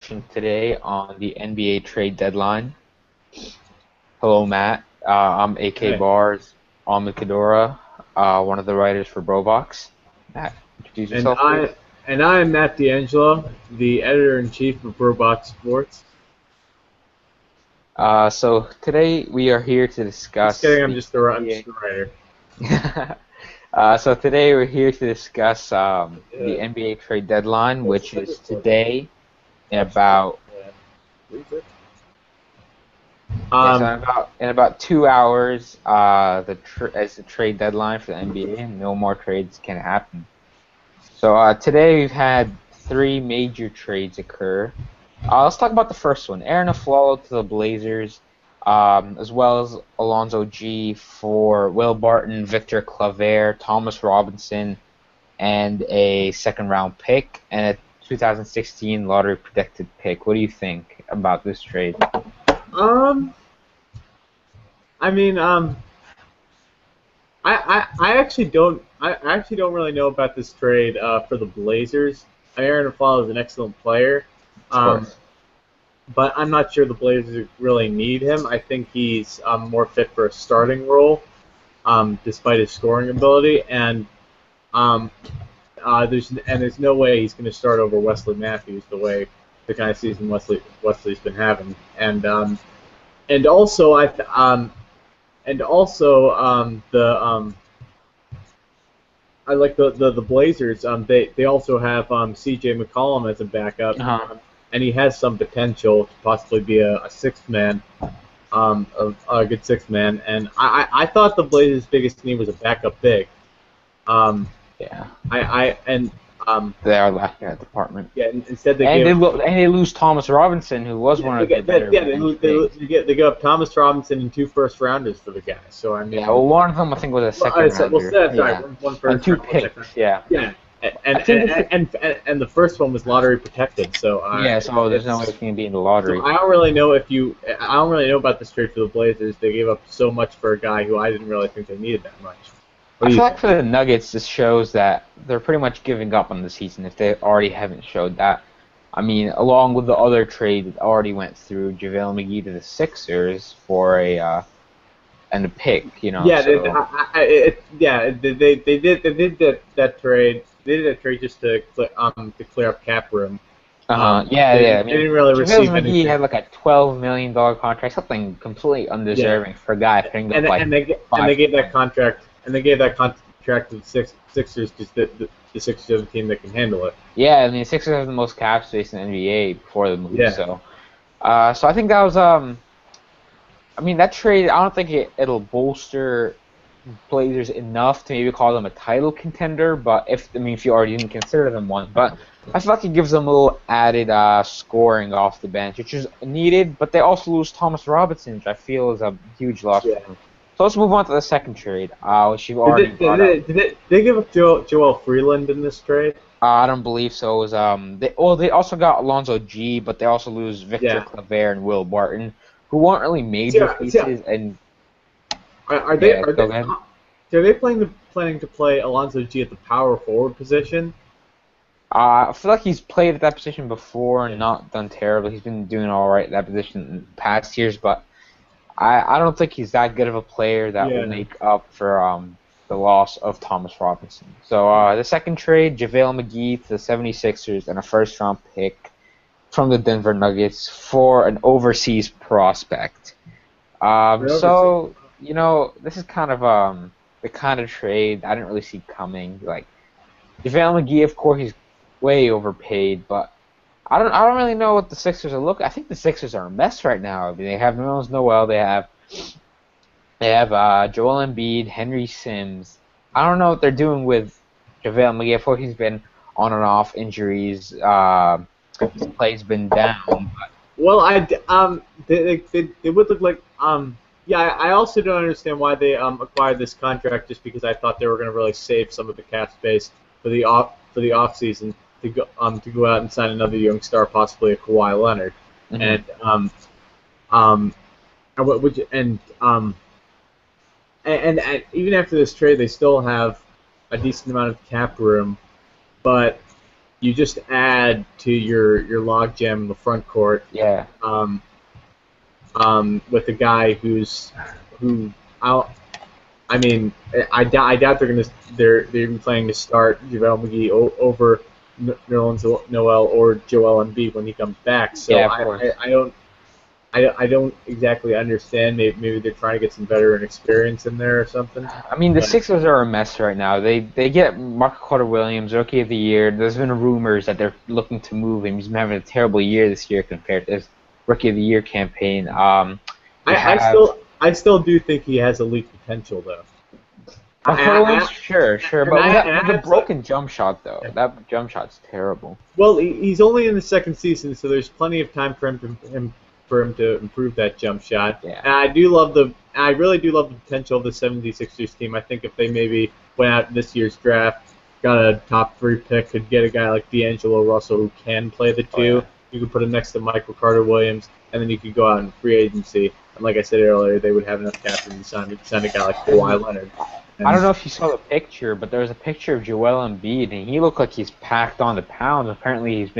Today on the NBA trade deadline. Hello, Matt. I'm AK Hey, Bars, Ahmed Kadora, one of the writers for BroBox. Matt, introduce and yourself, please. I am Matt D'Angelo, the editor in chief of BroBox Sports. So today we are here to Just discuss kidding, the I'm just the writer. NBA. So today we're here to discuss the Uh, NBA trade deadline, let's which hit is record. today in Watch that. about Leave it. yeah, so Um, in about 2 hours, as the trade deadline for the NBA, and no more trades can happen. So today we've had three major trades occur. Let's talk about the first one. Aaron Aflalo to the Blazers, as well as Alonzo G for Will Barton, Victor Claver, Thomas Robinson, and a second-round pick and a 2016 lottery protected pick. What do you think about this trade? um, I mean, I actually don't really know about this trade for the Blazers. Aaron Aflalo is an excellent player. Of Um, course. but I'm not sure the Blazers really need him. I think he's more fit for a starting role, despite his scoring ability. And um, there's no way he's going to start over Wesley Matthews the way the kind of season Wesley's been having. And also the I like the Blazers. They also have C.J. McCollum as a backup, Uh-huh. and he has some potential to possibly be a sixth man, a good sixth man. And I thought the Blazers' biggest need was a backup big. Um, Yeah. I and They are lacking that department. Yeah, instead they And gave they lose Thomas Robinson, who was one of their better bench bigs. they give up Thomas Robinson and two first rounders for the guy. So I Yeah, mean, well, one of them I think was a second rounder. sorry, Yeah, one and first two round, one second. picks. Yeah, Yeah, I think this. and the first one was lottery protected. So Yeah, so there's no way it's it's gonna be in the so lottery. I don't really know about this trade for the Blazers. They gave up so much for a guy who I didn't really think they needed that much. What I do you feel like think? for the Nuggets, this shows that they're pretty much giving up on the season if they already haven't showed that. I mean, along with the other trade that already went through, JaVale McGee to the Sixers for a and a pick, Yeah, so. they did that trade. They did that trade just to clear up cap room. Yeah, yeah. I They mean, didn't really JaVale receive McGee anything. had like a $12 million contract, something completely Yeah, undeserving for a guy putting up like and they five gave that points. contract to the Sixers because the Sixers are the team that can handle it. Yeah, I mean, Sixers have the most cap space in the NBA before the move, Yeah, so I think that was I mean that trade. I don't think it'll bolster Blazers enough to maybe call them a title contender, but if you already didn't consider them one, but I feel like it gives them a little added scoring off the bench, which is needed. But they also lose Thomas Robinson, which I feel is a huge loss for yeah. them. So let's move on to the second trade, which you've already brought up. Did they give up Joel Freeland in this trade? I don't believe so. It was they also got Alonzo G, but they also lose Victor Yeah. Claver and Will Barton, who weren't really major pieces. And Are they yeah, are go they ahead. are they planning to play Alonzo G at the power forward position? I feel like he's played at that position before and Yeah. not done terribly. He's been doing all right at that position in past years, but I don't think he's that good of a player that will Yeah. make up for the loss of Thomas Robinson. So the second trade, JaVale McGee to the 76ers and a first-round pick from the Denver Nuggets for an overseas prospect. They're overseas. So this is kind of the kind of trade I didn't really see coming. Like JaVale McGee, of course, he's way overpaid, but I don't really know what the Sixers are looking. I think the Sixers are a mess right now. I mean, they have Nerlens Noel, they have Joel Embiid, Henry Sims. I don't know what they're doing with JaVale McGee. Of course, he's been on and off injuries. His play's been down. Well, they would look like yeah. I also don't understand why they acquired this contract just because I thought they were going to really save some of the cap space for the off season to go out and sign another young star, possibly a Kawhi Leonard, Hmm. and um and what would you and even after this trade they still have a decent amount of cap room, but you just add to your logjam in the front court. Yeah. With a guy who I mean, I doubt they're even planning to start JaVale McGee over Nerlens Noel or Joel Embiid when he comes back. So Yeah, of course. I don't exactly understand. Maybe they're trying to get some veteran experience in there or something. I mean, the But Sixers are a mess right now. They get Mark Carter Williams, Rookie of the Year. There's been rumors that they're looking to move him. He's been having a terrible year this year compared to his Rookie of the Year campaign. They have I still do think he has elite potential though. Mark Carter Williams, sure, but with a have broken jump shot though. That jump shot's terrible. Well, he's only in the second season, so there's plenty of time for him to improve that jump shot. Yeah. And I really do love the potential of the 76ers team. I think if they maybe went out in this year's draft, got a top 3 pick, could get a guy like D'Angelo Russell who can play the 2. Oh, yeah. You could put him next to Michael Carter Williams, and then you could go out in free agency. And like I said earlier, they would have enough cap room to sign a guy like Kawhi Leonard. And I don't know if you saw the picture, but there was a picture of Joel Embiid, and he looked like he's packed on the pounds. Apparently,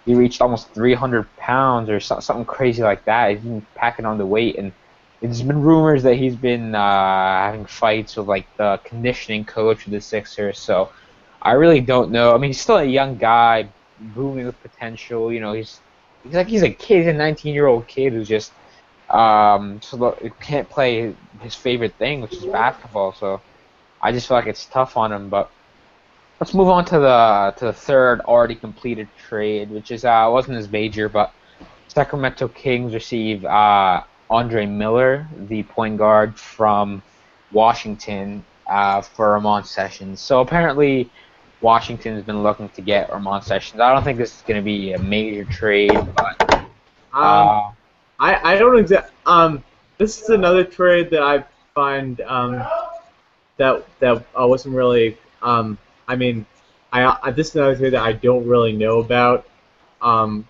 he reached almost 300 pounds or something crazy like that. He's been packing on the weight, and there's been rumors that he's been having fights with like the conditioning coach of the Sixers. So I really don't know. I mean, he's still a young guy, booming with potential. You know, he's a kid, he's a 19-year-old kid who's just can't play his favorite thing, which is basketball. So I just feel like it's tough on him. But let's move on to the third already completed trade, which is wasn't as major, but Sacramento Kings receive Andre Miller, the point guard from Washington, for Ramon Sessions. So apparently Washington has been looking to get Ramon Sessions. I don't think this is going to be a major trade, but I don't exactly. This is another trade that I find that wasn't really. I mean, this is another trade that I don't really know about. For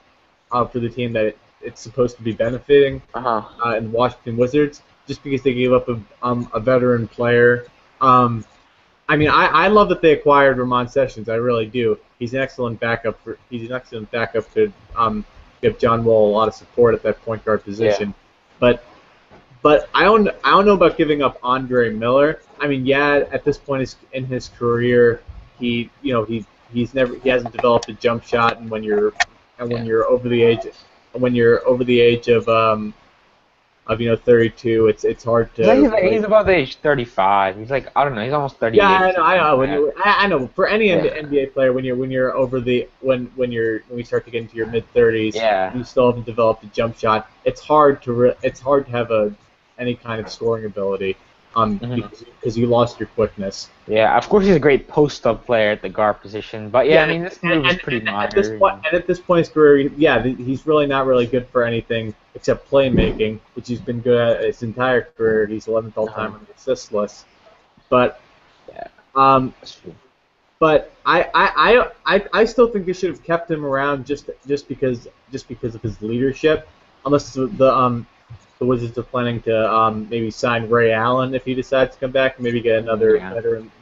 the team that it's supposed to be benefiting. In the Washington Wizards, just because they gave up a veteran player. I mean, I love that they acquired Ramon Sessions. I really do. He's an excellent backup. To give John Wall a lot of support at that point guard position. Yeah. But I don't know about giving up Andre Miller. I mean, yeah, at this point in his career, he hasn't developed a jump shot, and when you're over the age of 32, it's hard to. He's about the age 35. He's like, I don't know. He's almost 38. Yeah, I know. For any NBA player, when you start to get into your mid 30s, you still haven't developed a jump shot. It's hard to have any kind of scoring ability, because you lost your quickness. Yeah, of course he's a great post-up player at the guard position, but I mean, this move is pretty minor. At this point in his career, he's really not really good for anything except playmaking, which he's been good at his entire career. He's 11th all-time on the assist list. But that's true. But I still think they should have kept him around just because of his leadership, unless the Wizards are planning to maybe sign Ray Allen if he decides to come back, and maybe get another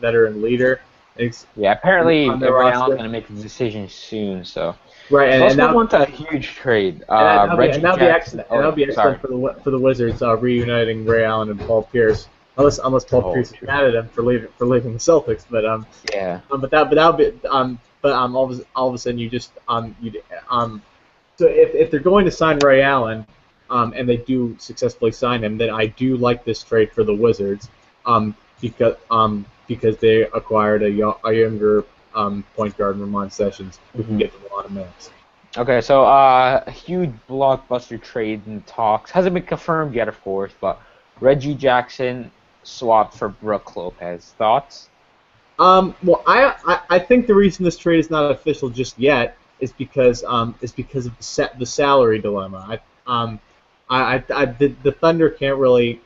veteran leader. Apparently Ray Allen's going to make a decision soon. So right, let's move on to a huge trade. That'll be excellent for the Wizards reuniting Ray Allen and Paul Pierce. Unless Paul Pierce is mad at him for leaving the Celtics, but all of a sudden you just so if they're going to sign Ray Allen, and they do successfully sign him, then I do like this trade for the Wizards, because they acquired a younger point guard, Ramon Sessions, who can get them a lot of minutes. Okay, so a huge blockbuster trade in talks hasn't been confirmed yet, of course, but Reggie Jackson swapped for Brook Lopez. Thoughts? Well, I think the reason this trade is not official just yet is because of the salary dilemma. The Thunder can't really.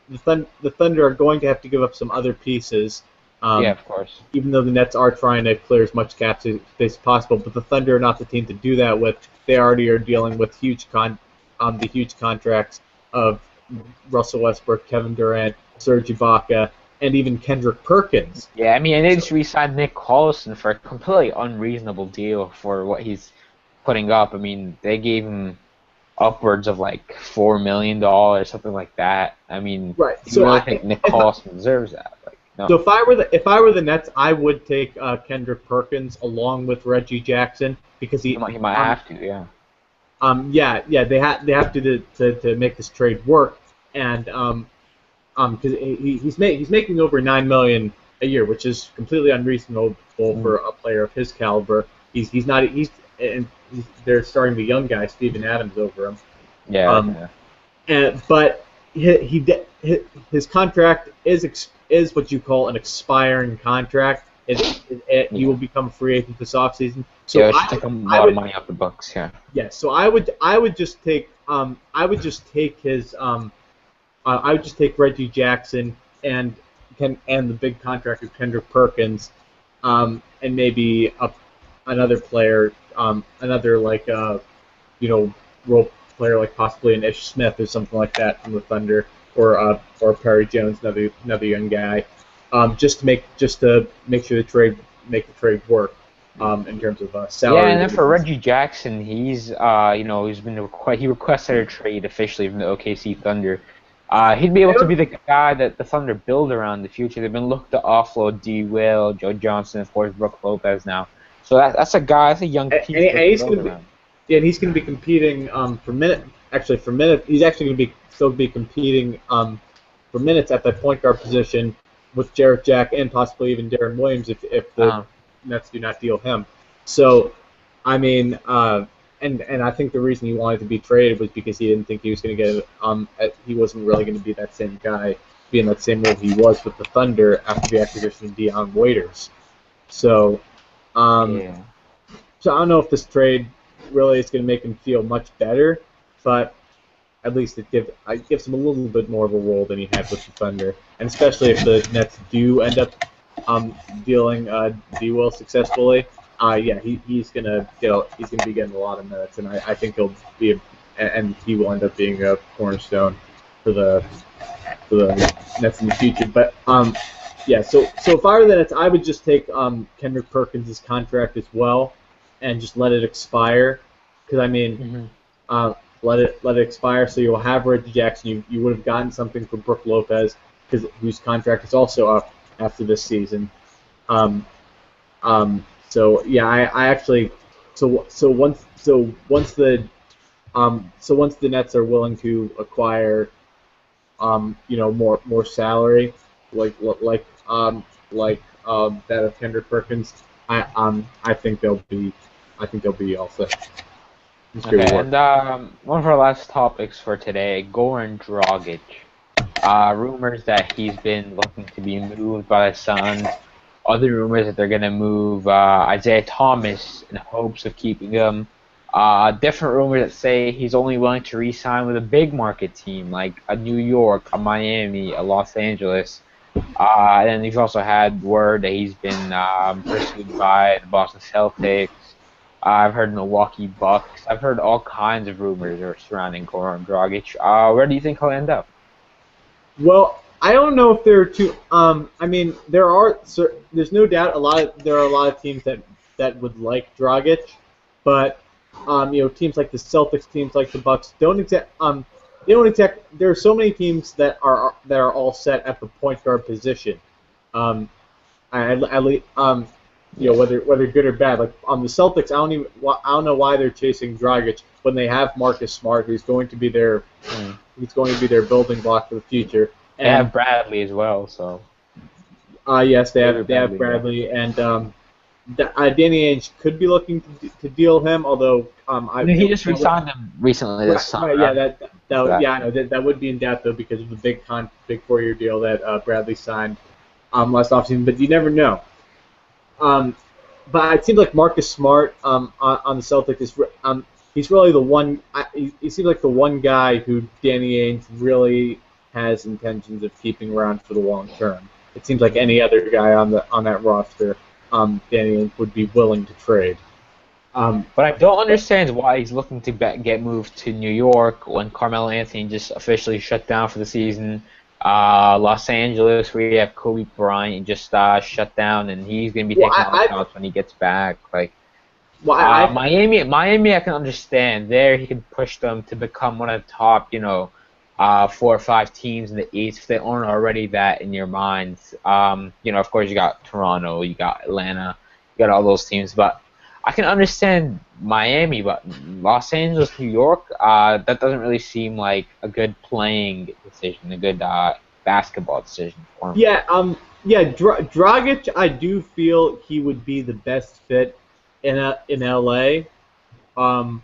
The Thunder are going to have to give up some other pieces. Of course. Even though the Nets are trying to clear as much cap space as possible, but the Thunder are not the team to do that with. They already are dealing with the huge contracts of Russell Westbrook, Kevin Durant, Serge Ibaka, and even Kendrick Perkins. Yeah, I mean, and they just re-signed Nick Collison for a completely unreasonable deal for what he's putting up. I mean, they gave him upwards of like $4 million, something like that. I mean, Right. do you So really think Nick Collison deserves that? Like, no. So if I were the Nets, I would take Kendrick Perkins along with Reggie Jackson because He might have to, yeah. They have to make this trade work, and because he's making over $9 million a year, which is completely unreasonable for a player of his caliber. He's not and they're starting the young guy Steven Adams over him. Yeah. But his contract is what you call an expiring contract. He will become a free agent this offseason. So yeah, it should take a lot of money off the Bucks. Yeah. Yeah. So I would just take Reggie Jackson and the big contract of Kendrick Perkins, and maybe another player, another role player like possibly an Ish Smith or something like that from the Thunder, or Perry Jones, another young guy, just to make sure the trade work in terms of salary. Yeah, and then for Reggie Jackson, he's he requested a trade officially from the OKC Thunder. He'd be able to be the guy that the Thunder build around in the future. They've been looking to offload D. Will, Joe Johnson, of course, Brook Lopez now. So that's a young piece. And he's going to be competing for minutes. Actually, for minutes, he's actually going to still be competing for minutes at that point guard position with Jarrett Jack and possibly even Darren Williams if the Nets do not deal him. So, I mean, and I think the reason he wanted to be traded was because he didn't think he was going to get he wasn't really going to be that same guy, be in that same role he was with the Thunder after the acquisition of Dion Waiters. So, so I don't know if this trade really is going to make him feel much better, but at least it gives him a little bit more of a role than he had with the Thunder, and especially if the Nets do end up dealing D. Will successfully. He's gonna be getting a lot of minutes, and I think and he will end up being a cornerstone for the Nets in the future. But so if I were the Nets, I would just take Kendrick Perkins' contract as well, and just let it expire. Because I mean, let it expire, so you'll have Reggie Jackson. You would have gotten something from Brook Lopez, whose contract is also up after this season. So yeah, I actually once the Nets are willing to acquire more salary like that of Kendrick Perkins, I think they'll be all set. Okay, and one of our last topics for today, Goran Gradic. Rumors that he's been looking to be moved by the Suns. Other rumors that they're going to move Isaiah Thomas in hopes of keeping him. Different rumors that say he's only willing to re-sign with a big market team like a New York, a Miami, a Los Angeles. And then you've also had word that he's been pursued by the Boston Celtics. I've heard Milwaukee Bucks. I've heard all kinds of rumors surrounding Goran Gradic. Where do you think he'll end up? Well, I don't know if there are two. I mean, there's no doubt there are a lot of teams that would like Dragic, but teams like the Celtics, teams like the Bucks don't exact. There are so many teams that are all set at the point guard position. Whether good or bad. Like on the Celtics, I don't know why they're chasing Dragic when they have Marcus Smart, who's going to be their building block for the future. And they have Bradley as well, so. Yes, they have Bradley, and Danny Ainge could be looking to deal him, although he just re-signed him recently this summer. Right, I know that would be in doubt though because of the big 4-year deal that Bradley signed last offseason, but you never know. But it seems like Marcus Smart on the Celtics he's really the one. He seems like the one guy who Danny Ainge really has intentions of keeping around for the long term. It seems like any other guy on that roster, Danny Ainge would be willing to trade. But I don't understand why he's looking to get moved to New York when Carmelo Anthony just officially shut down for the season. Los Angeles, we have Kobe Bryant just shut down, and he's gonna be Well, taking all the shots when he gets back. Like well, Miami, I can understand. There, he can push them to become one of the top, 4 or 5 teams in the East if they aren't already that in your minds. Of course, you got Toronto, you got Atlanta, you got all those teams, but I can understand Miami, but Los Angeles, New York, that doesn't really seem like a good playing decision, a good basketball decision for him. Dragic, I do feel he would be the best fit in LA. Um,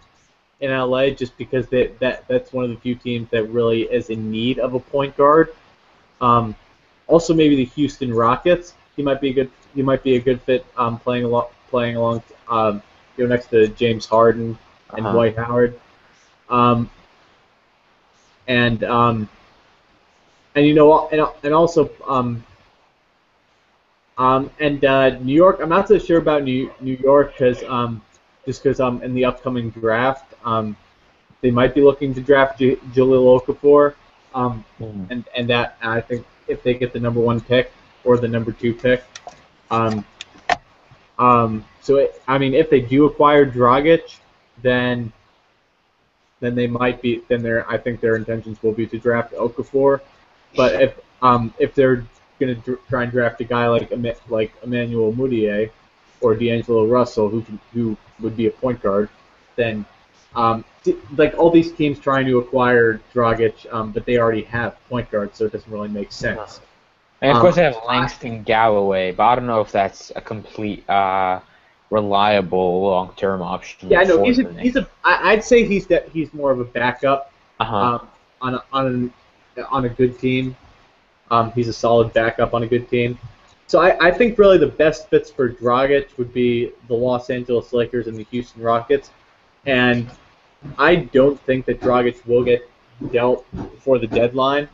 in LA, just because that's one of the few teams that really is in need of a point guard. Um, Also, maybe the Houston Rockets. He might be a good fit playing along next to James Harden and Uh-huh. Dwight Howard. Um, and and also New York. I'm not so sure about New York because just because in the upcoming draft they might be looking to draft Jaleel Okafor, Mhm. and that I think if they get the number 1 pick or the number 2 pick, um, I mean if they do acquire Dragic, then they might be then their I think their intentions will be to draft Okafor, but if they're going to try and draft a guy like Emmanuel Mudiay or D'Angelo Russell who would be a point guard, then like all these teams trying to acquire Dragic, but they already have point guards, so it doesn't really make Uh-huh. sense. And of Um, course, they have Langston Galloway, but I don't know if that's a complete, reliable long-term option yeah, I know for the Knicks. I'd say he's more of a backup Uh-huh. um, on a good team. He's a solid backup on a good team. So I think really the best fits for Dragic would be the Los Angeles Lakers and the Houston Rockets. And I don't think that Dragic will get dealt before the deadline.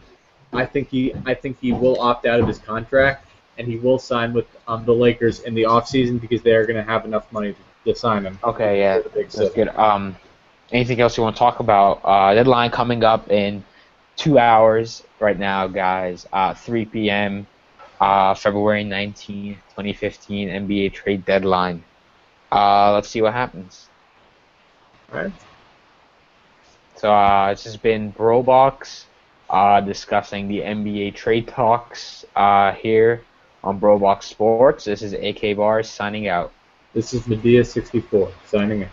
I think he will opt out of his contract and he will sign with the Lakers in the offseason because they are going to have enough money to sign him Okay, yeah, for the big that's city. good. Anything else you want to talk about? Deadline coming up in 2 hours right now, guys. 3 p.m. February 19th, 2015, NBA trade deadline. Let's see what happens. All right. So this has been BroBox discussing the NBA trade talks here on BroBox Sports. This is AK Bars signing out. This is Medea 64 signing out.